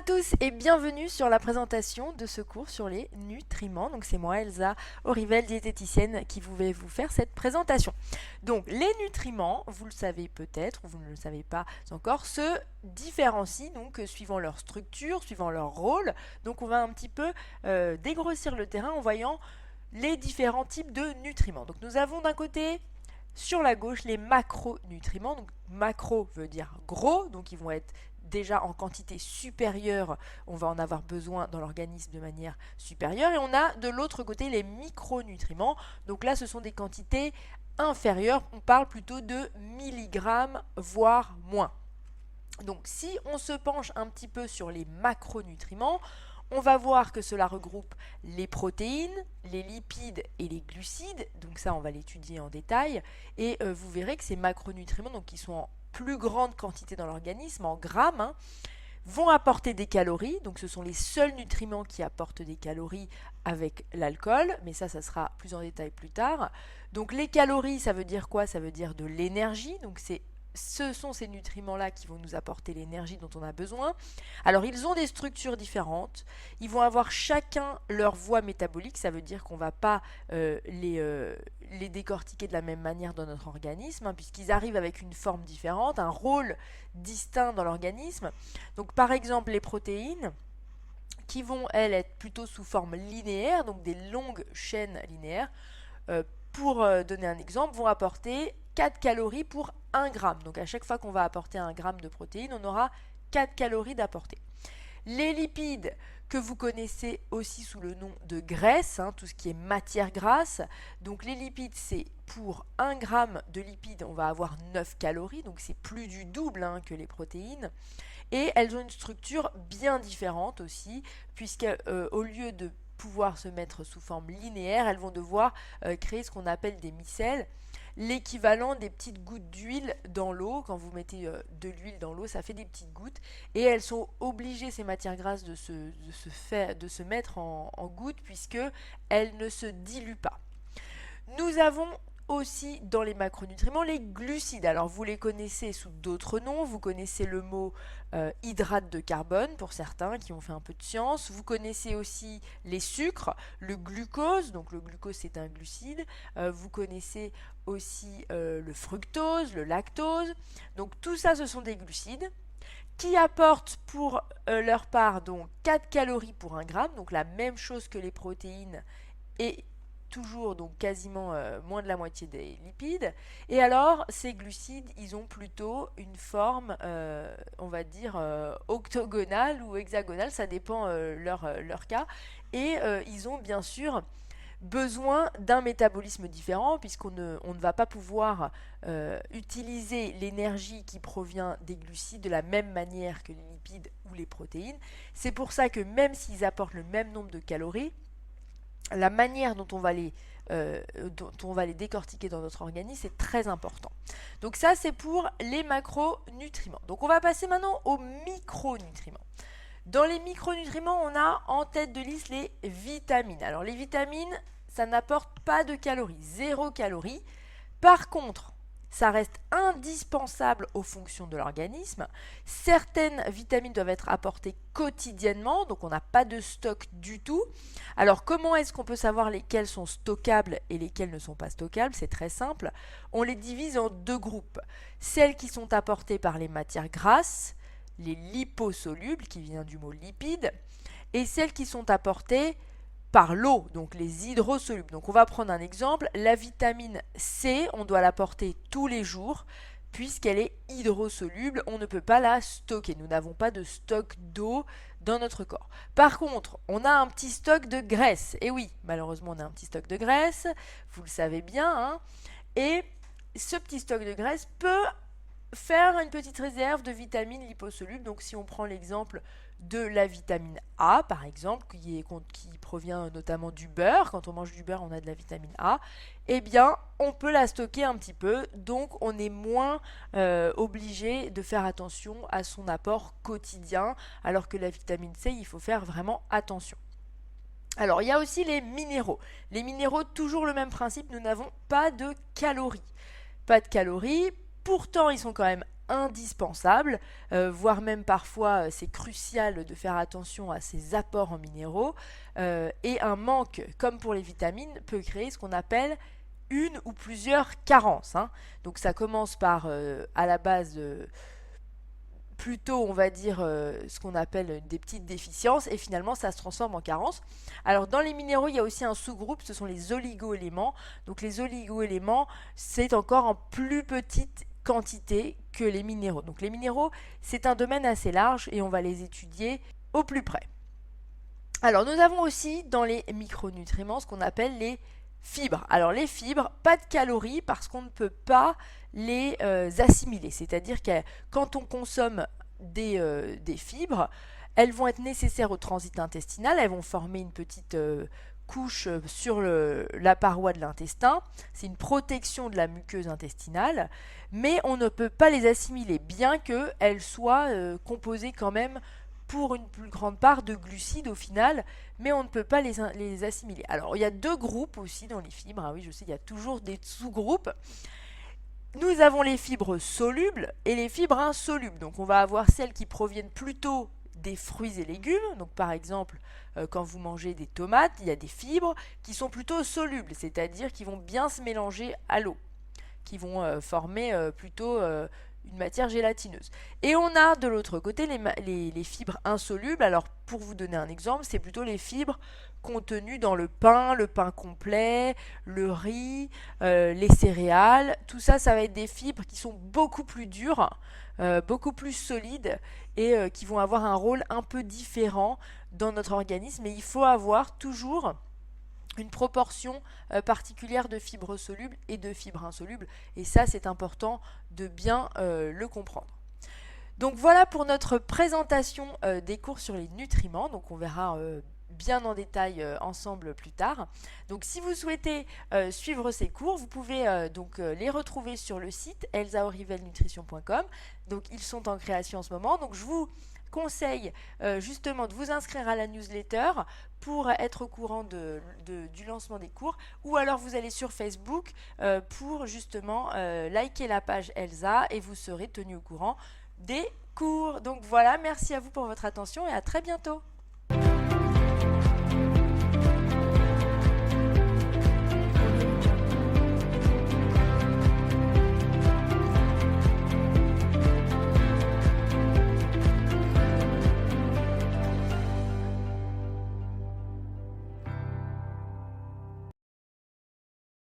tous et bienvenue sur la présentation de ce cours sur les nutriments. Donc c'est moi Elsa Aurivel, diététicienne, qui vais vous faire cette présentation. Donc les nutriments, vous le savez peut-être ou vous ne le savez pas encore, se différencient donc suivant leur structure, suivant leur rôle. Donc on va un petit peu dégrossir le terrain en voyant les différents types de nutriments. Donc nous avons d'un côté sur la gauche les macronutriments. Donc macro veut dire gros, donc ils vont être déjà en quantité supérieure, on va en avoir besoin dans l'organisme de manière supérieure. Et on a de l'autre côté les micronutriments. Donc là, ce sont des quantités inférieures. On parle plutôt de milligrammes, voire moins. Donc si on se penche un petit peu sur les macronutriments, on va voir que cela regroupe les protéines, les lipides et les glucides. Donc ça, on va l'étudier en détail. Et vous verrez que ces macronutriments, donc qui sont en plus grande quantité dans l'organisme, en grammes, vont apporter des calories. Donc ce sont les seuls nutriments qui apportent des calories avec l'alcool, mais ça sera plus en détail plus tard. Donc les calories, ça veut dire quoi? Ça veut dire de l'énergie. Donc ce sont ces nutriments-là qui vont nous apporter l'énergie dont on a besoin. Alors, ils ont des structures différentes. Ils vont avoir chacun leur voie métabolique. Ça veut dire qu'on ne va pas les décortiquer de la même manière dans notre organisme, puisqu'ils arrivent avec une forme différente, un rôle distinct dans l'organisme. Donc, par exemple, les protéines, qui vont, elles, être plutôt sous forme linéaire, donc des longues chaînes linéaires, pour donner un exemple, vont apporter 4 calories pour 1 gramme. Donc à chaque fois qu'on va apporter 1 gramme de protéines, on aura 4 calories d'apporter. Les lipides, que vous connaissez aussi sous le nom de graisse, tout ce qui est matière grasse. Donc les lipides, c'est pour 1 gramme de lipides, on va avoir 9 calories, donc c'est plus du double que les protéines. Et elles ont une structure bien différente aussi, puisque au lieu de pouvoir se mettre sous forme linéaire, elles vont devoir créer ce qu'on appelle des micelles, l'équivalent des petites gouttes d'huile dans l'eau. Quand vous mettez de l'huile dans l'eau, ça fait des petites gouttes, et elles sont obligées, ces matières grasses, de se mettre en gouttes, puisque elles ne se diluent pas. Nous avons aussi dans les macronutriments les glucides. Alors vous les connaissez sous d'autres noms, vous connaissez le mot hydrate de carbone pour certains qui ont fait un peu de science, vous connaissez aussi les sucres, le glucose, donc le glucose c'est un glucide, vous connaissez aussi le fructose, le lactose, donc tout ça ce sont des glucides qui apportent pour leur part donc 4 calories pour 1 gramme, donc la même chose que les protéines et toujours donc quasiment moins de la moitié des lipides. Et alors ces glucides, ils ont plutôt une forme on va dire octogonale ou hexagonale, ça dépend leur cas, et ils ont bien sûr besoin d'un métabolisme différent, puisqu'on ne va pas pouvoir utiliser l'énergie qui provient des glucides de la même manière que les lipides ou les protéines. C'est pour ça que même s'ils apportent le même nombre de calories, la manière dont on va les décortiquer dans notre organisme, c'est très important. Donc ça, c'est pour les macronutriments. Donc on va passer maintenant aux micronutriments. Dans les micronutriments, on a en tête de liste les vitamines. Alors les vitamines, ça n'apporte pas de calories, 0 calories. Par contre, ça reste indispensable aux fonctions de l'organisme. Certaines vitamines doivent être apportées quotidiennement, donc on n'a pas de stock du tout. Alors comment est-ce qu'on peut savoir lesquelles sont stockables et lesquelles ne sont pas stockables? C'est très simple. On les divise en 2 groupes. Celles qui sont apportées par les matières grasses, les liposolubles, qui vient du mot lipide, et celles qui sont apportées par l'eau, donc les hydrosolubles. Donc on va prendre un exemple, la vitamine C, on doit l'apporter tous les jours, puisqu'elle est hydrosoluble, on ne peut pas la stocker, nous n'avons pas de stock d'eau dans notre corps. Par contre, on a un petit stock de graisse, et oui, malheureusement on a un petit stock de graisse, vous le savez bien, et ce petit stock de graisse peut faire une petite réserve de vitamines liposolubles. Donc si on prend l'exemple de la vitamine A par exemple, qui provient notamment du beurre, quand on mange du beurre on a de la vitamine A, eh bien on peut la stocker un petit peu, donc on est moins obligé de faire attention à son apport quotidien, alors que la vitamine C, il faut faire vraiment attention. Alors il y a aussi les minéraux. Les minéraux, toujours le même principe, nous n'avons pas de calories. Pas de calories. Pourtant, ils sont quand même indispensable, voire même parfois c'est crucial de faire attention à ces apports en minéraux, et un manque, comme pour les vitamines, peut créer ce qu'on appelle une ou plusieurs carences, hein. Donc ça commence par, à la base, plutôt, on va dire, ce qu'on appelle des petites déficiences, et finalement ça se transforme en carence. Alors dans les minéraux, il y a aussi un sous-groupe, ce sont les oligo-éléments. Donc les oligo-éléments, c'est encore en plus petite quantité que les minéraux. Donc les minéraux, c'est un domaine assez large et on va les étudier au plus près. Alors nous avons aussi dans les micronutriments ce qu'on appelle les fibres. Alors les fibres, pas de calories parce qu'on ne peut pas les assimiler. C'est-à-dire que quand on consomme des fibres, elles vont être nécessaires au transit intestinal, elles vont former une petite couche sur la paroi de l'intestin. C'est une protection de la muqueuse intestinale, mais on ne peut pas les assimiler, bien qu'elles soient composées quand même pour une plus grande part de glucides au final, mais on ne peut pas les assimiler. Alors, il y a deux groupes aussi dans les fibres. Ah oui, je sais, il y a toujours des sous-groupes. Nous avons les fibres solubles et les fibres insolubles. Donc, on va avoir celles qui proviennent plutôt des fruits et légumes. Donc, par exemple, quand vous mangez des tomates, il y a des fibres qui sont plutôt solubles, c'est-à-dire qui vont bien se mélanger à l'eau, qui vont former plutôt une matière gélatineuse. Et on a de l'autre côté les fibres insolubles. Alors pour vous donner un exemple, c'est plutôt les fibres contenues dans le pain complet, le riz, les céréales. Tout ça, ça va être des fibres qui sont beaucoup plus dures, beaucoup plus solides et qui vont avoir un rôle un peu différent dans notre organisme. Et il faut avoir toujours une proportion particulière de fibres solubles et de fibres insolubles. Et ça, c'est important de bien le comprendre. Donc voilà pour notre présentation des cours sur les nutriments. Donc on verra bien en détail ensemble plus tard. Donc si vous souhaitez suivre ces cours, vous pouvez les retrouver sur le site elsaorivelnutrition.com. Donc ils sont en création en ce moment. Donc je vous conseille justement de vous inscrire à la newsletter pour être au courant du lancement des cours, ou alors vous allez sur Facebook pour justement liker la page Elsa et vous serez tenu au courant des cours. Donc voilà, merci à vous pour votre attention et à très bientôt.